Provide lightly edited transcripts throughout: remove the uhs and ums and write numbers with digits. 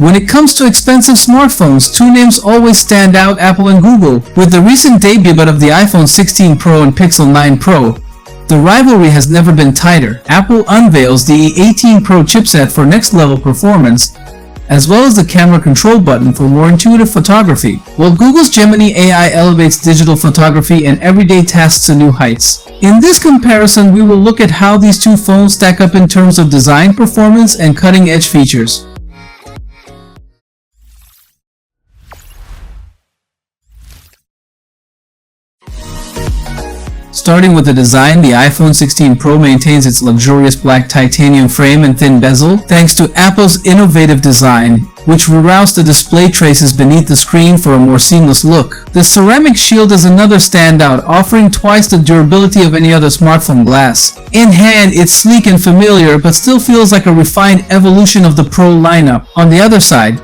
When it comes to expensive smartphones, two names always stand out: Apple and Google. With the recent debut of the iPhone 16 Pro and Pixel 9 Pro, the rivalry has never been tighter. Apple unveils the A18 Pro chipset for next-level performance, as well as the camera control button for more intuitive photography, while Google's Gemini AI elevates digital photography and everyday tasks to new heights. In this comparison, we will look at how these two phones stack up in terms of design, performance, and cutting-edge features. Starting with the design, the iPhone 16 Pro maintains its luxurious black titanium frame and thin bezel, thanks to Apple's innovative design, which reroutes the display traces beneath the screen for a more seamless look. The ceramic shield is another standout, offering twice the durability of any other smartphone glass. In hand, it's sleek and familiar, but still feels like a refined evolution of the Pro lineup. On the other side,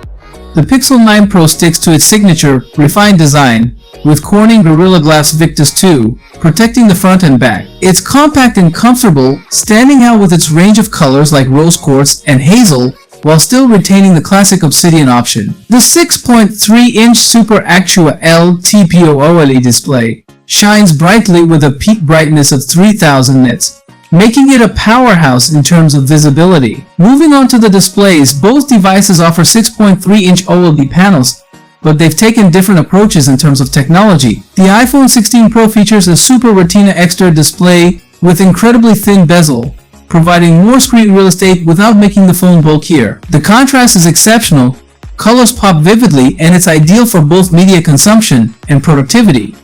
the Pixel 9 Pro sticks to its signature, refined design, with Corning Gorilla Glass Victus 2 protecting the front and back. It's compact and comfortable, standing out with its range of colors like rose quartz and hazel, while still retaining the classic obsidian option. The 6.3-inch Super Actua L TPO OLED display shines brightly with a peak brightness of 3000 nits, making it a powerhouse in terms of visibility. Moving on to the displays, both devices offer 6.3-inch OLED panels, but they've taken different approaches in terms of technology. The iPhone 16 Pro features a Super Retina XDR display with incredibly thin bezel, providing more screen real estate without making the phone bulkier. The contrast is exceptional, colors pop vividly, and it's ideal for both media consumption and productivity.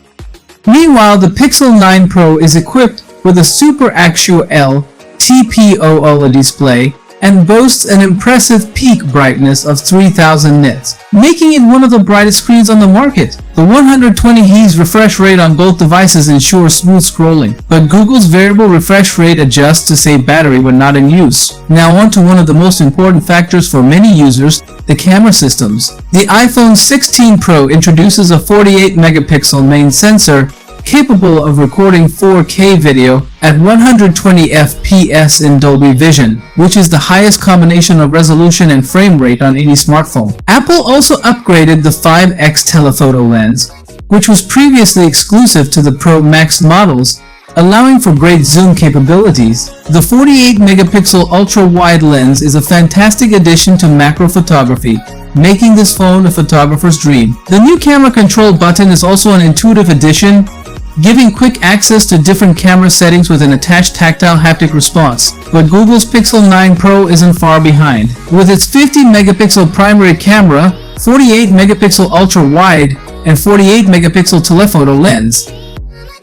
Meanwhile, the Pixel 9 Pro is equipped with a Super Actua L TPO OLED display and boasts an impressive peak brightness of 3000 nits, making it one of the brightest screens on the market. The 120 Hz refresh rate on both devices ensures smooth scrolling, but Google's variable refresh rate adjusts to save battery when not in use. Now on to one of the most important factors for many users, the camera systems. The iPhone 16 Pro introduces a 48-megapixel main sensor capable of recording 4K video at 120 FPS in Dolby Vision, which is the highest combination of resolution and frame rate on any smartphone. Apple also upgraded the 5x telephoto lens, which was previously exclusive to the Pro Max models, allowing for great zoom capabilities. The 48-megapixel ultra-wide lens is a fantastic addition to macro photography, making this phone a photographer's dream. The new camera control button is also an intuitive addition, giving quick access to different camera settings with an attached tactile haptic response. But Google's Pixel 9 Pro isn't far behind. With its 50-megapixel primary camera, 48-megapixel ultra-wide, and 48-megapixel telephoto lens,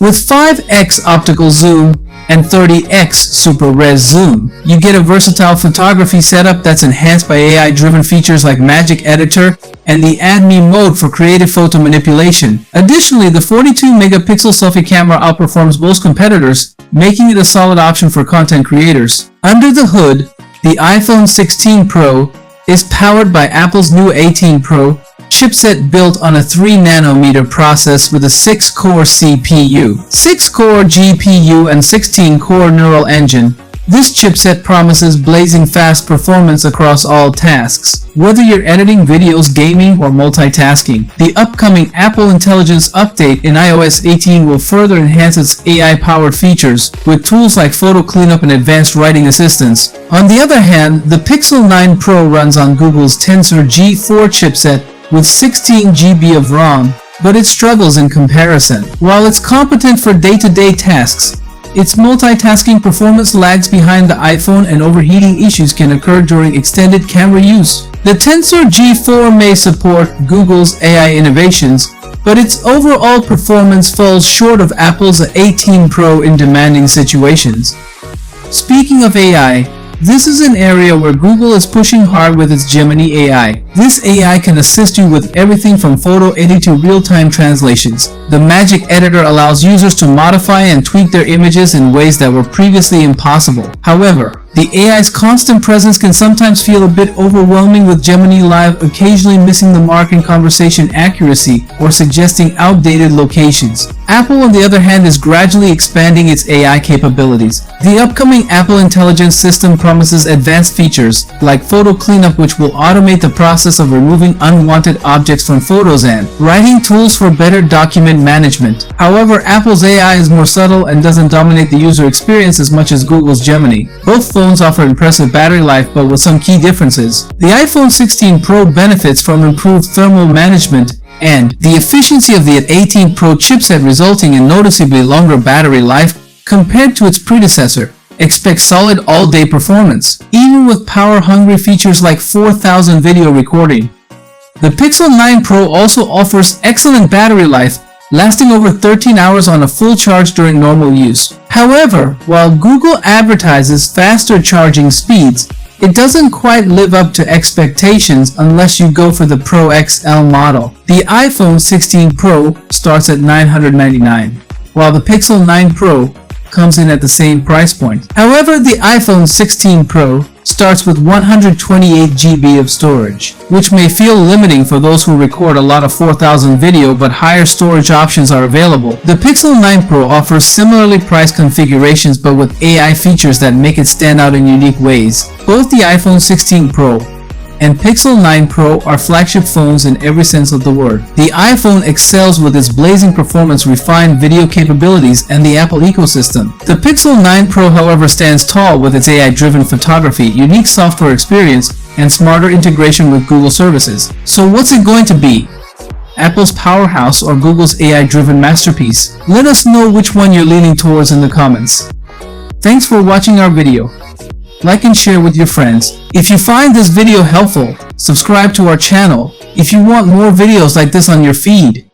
with 5x optical zoom and 30x super res zoom, you get a versatile photography setup that's enhanced by AI-driven features like Magic Editor and the Add Me mode for creative photo manipulation. Additionally, the 42-megapixel selfie camera outperforms most competitors, making it a solid option for content creators. Under the hood, the iPhone 16 Pro is powered by Apple's new A18 Pro chipset built on a 3nm process with a 6-core CPU, 6-core GPU, and 16-core neural engine. This chipset promises blazing fast performance across all tasks, whether you're editing videos, gaming, or multitasking. The upcoming Apple Intelligence update in iOS 18 will further enhance its AI-powered features with tools like photo cleanup and advanced writing assistance. On the other hand, the Pixel 9 Pro runs on Google's Tensor G4 chipset with 16 GB of RAM, but it struggles in comparison. While it's competent for day-to-day tasks, its multitasking performance lags behind the iPhone, and overheating issues can occur during extended camera use. The Tensor G4 may support Google's AI innovations, but its overall performance falls short of Apple's A18 Pro in demanding situations. Speaking of AI, this is an area where Google is pushing hard with its Gemini AI. This AI can assist you with everything from photo editing to real-time translations. The Magic Editor allows users to modify and tweak their images in ways that were previously impossible. However, the AI's constant presence can sometimes feel a bit overwhelming, with Gemini Live occasionally missing the mark in conversation accuracy or suggesting outdated locations. Apple, on the other hand, is gradually expanding its AI capabilities. The upcoming Apple Intelligence System promises advanced features like photo cleanup, which will automate the process of removing unwanted objects from photos, and writing tools for better document management. However, Apple's AI is more subtle and doesn't dominate the user experience as much as Google's Gemini. Both phones offer impressive battery life, but with some key differences. The iPhone 16 Pro benefits from improved thermal management and the efficiency of the A18 Pro chipset, resulting in noticeably longer battery life compared to its predecessor. Expect solid all-day performance, even with power-hungry features like 4,000 video recording. The Pixel 9 Pro also offers excellent battery life, lasting over 13 hours on a full charge during normal use. However, while Google advertises faster charging speeds, it doesn't quite live up to expectations unless you go for the Pro XL model. The iPhone 16 Pro starts at $999, while the Pixel 9 Pro comes in at the same price point. However, the iPhone 16 Pro starts with 128 GB of storage, which may feel limiting for those who record a lot of 4,000 video, but higher storage options are available. The Pixel 9 Pro offers similarly priced configurations, but with AI features that make it stand out in unique ways. Both the iPhone 16 Pro and Pixel 9 Pro are flagship phones in every sense of the word. The iPhone excels with its blazing performance, refined video capabilities, and the Apple ecosystem. The Pixel 9 Pro, however, stands tall with its AI-driven photography, unique software experience, and smarter integration with Google services. So what's it going to be? Apple's powerhouse or Google's AI-driven masterpiece? Let us know which one you're leaning towards in the comments. Thanks for watching our video. Like and share with your friends. If you find this video helpful, subscribe to our channel if you want more videos like this on your feed.